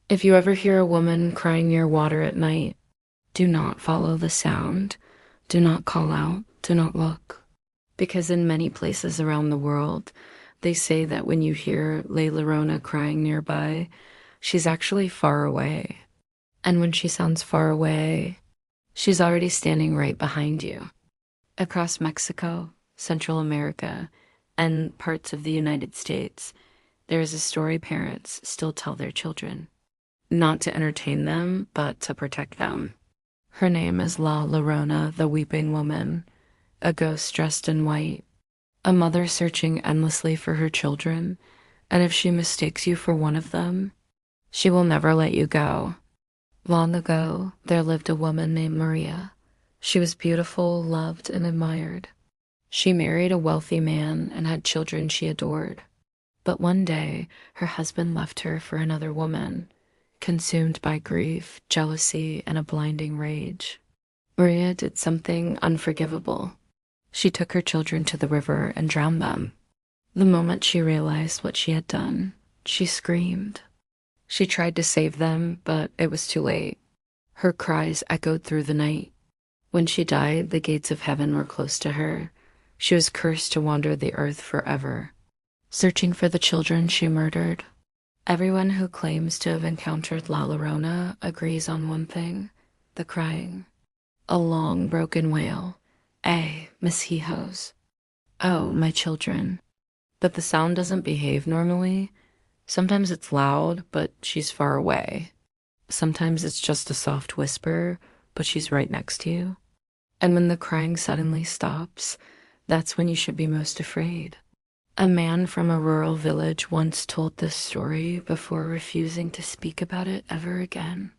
If you ever hear a woman crying near water at night, do not follow the sound. Do not call out. Do not look. Because in many places around the world, they say that when you hear Llorona crying nearby, she's actually far away. And when she sounds far away, she's already standing right behind you. Across Mexico, Central America, and parts of the United States, there is a story parents still tell their children. Not to entertain them, but to protect them. Her name is La Llorona, the Weeping Woman, a ghost dressed in white, a mother searching endlessly for her children, and if she mistakes you for one of them, she will never let you go. Long ago, there lived a woman named Maria. She was beautiful, loved, and admired. She married a wealthy man and had children she adored. But one day, her husband left her for another woman, consumed by grief, jealousy, and a blinding rage. Maria did something unforgivable. She took her children to the river and drowned them. The moment she realized what she had done, she screamed. She tried to save them, but it was too late. Her cries echoed through the night. When she died, the gates of heaven were closed to her. She was cursed to wander the earth forever, searching for the children she murdered. Everyone who claims to have encountered La Llorona agrees on one thing: the crying. A long, broken wail. Mis hijos. Oh, my children. But the sound doesn't behave normally. Sometimes it's loud, but she's far away. Sometimes it's just a soft whisper, but she's right next to you. And when the crying suddenly stops, that's when you should be most afraid. A man from a rural village once told this story before refusing to speak about it ever again.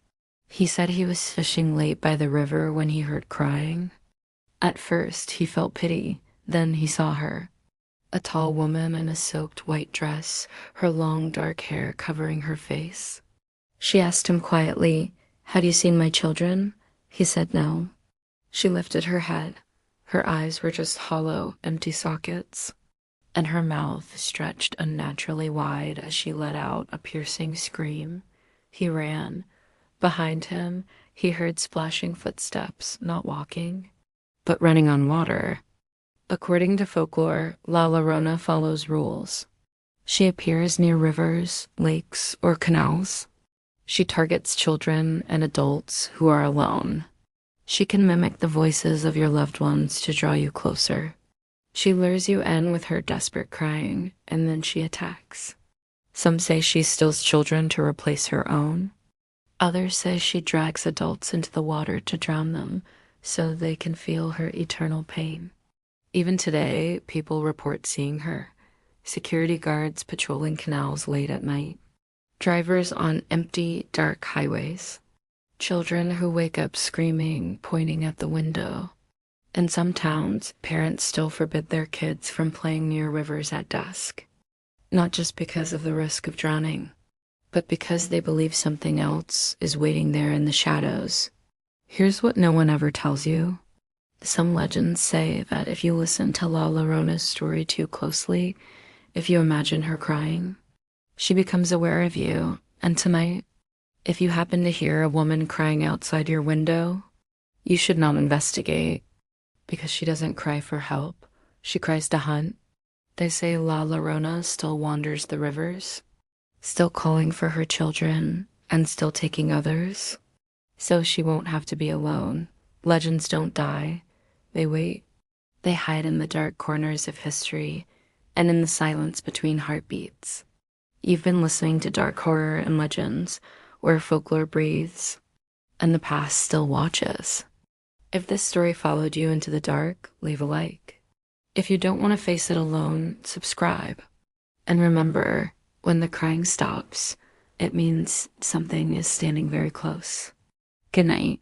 He said he was fishing late by the river when he heard crying. At first, he felt pity. Then he saw her. A tall woman in a soaked white dress, her long dark hair covering her face. She asked him quietly, "Had you seen my children?" He said no. She lifted her head. Her eyes were just hollow, empty sockets, and her mouth stretched unnaturally wide as she let out a piercing scream. He ran. Behind him, he heard splashing footsteps, not walking, but running on water. According to folklore, La Llorona follows rules. She appears near rivers, lakes, or canals. She targets children and adults who are alone. She can mimic the voices of your loved ones to draw you closer. She lures you in with her desperate crying, and then she attacks. Some say she steals children to replace her own. Others say she drags adults into the water to drown them so they can feel her eternal pain. Even today, people report seeing her. Security guards patrolling canals late at night. Drivers on empty, dark highways. Children who wake up screaming, pointing at the window. In some towns, parents still forbid their kids from playing near rivers at dusk. Not just because of the risk of drowning, but because they believe something else is waiting there in the shadows. Here's what no one ever tells you. Some legends say that if you listen to La Llorona's story too closely, if you imagine her crying, she becomes aware of you. And tonight, if you happen to hear a woman crying outside your window, you should not investigate, because she doesn't cry for help. She cries to hunt. They say La Llorona still wanders the rivers, still calling for her children and still taking others, so she won't have to be alone. Legends don't die. They wait. They hide in the dark corners of history and in the silence between heartbeats. You've been listening to Dark Horror and Legends, where folklore breathes and the past still watches. If this story followed you into the dark, leave a like. If you don't want to face it alone, subscribe. And remember, when the crying stops, it means something is standing very close. Good night.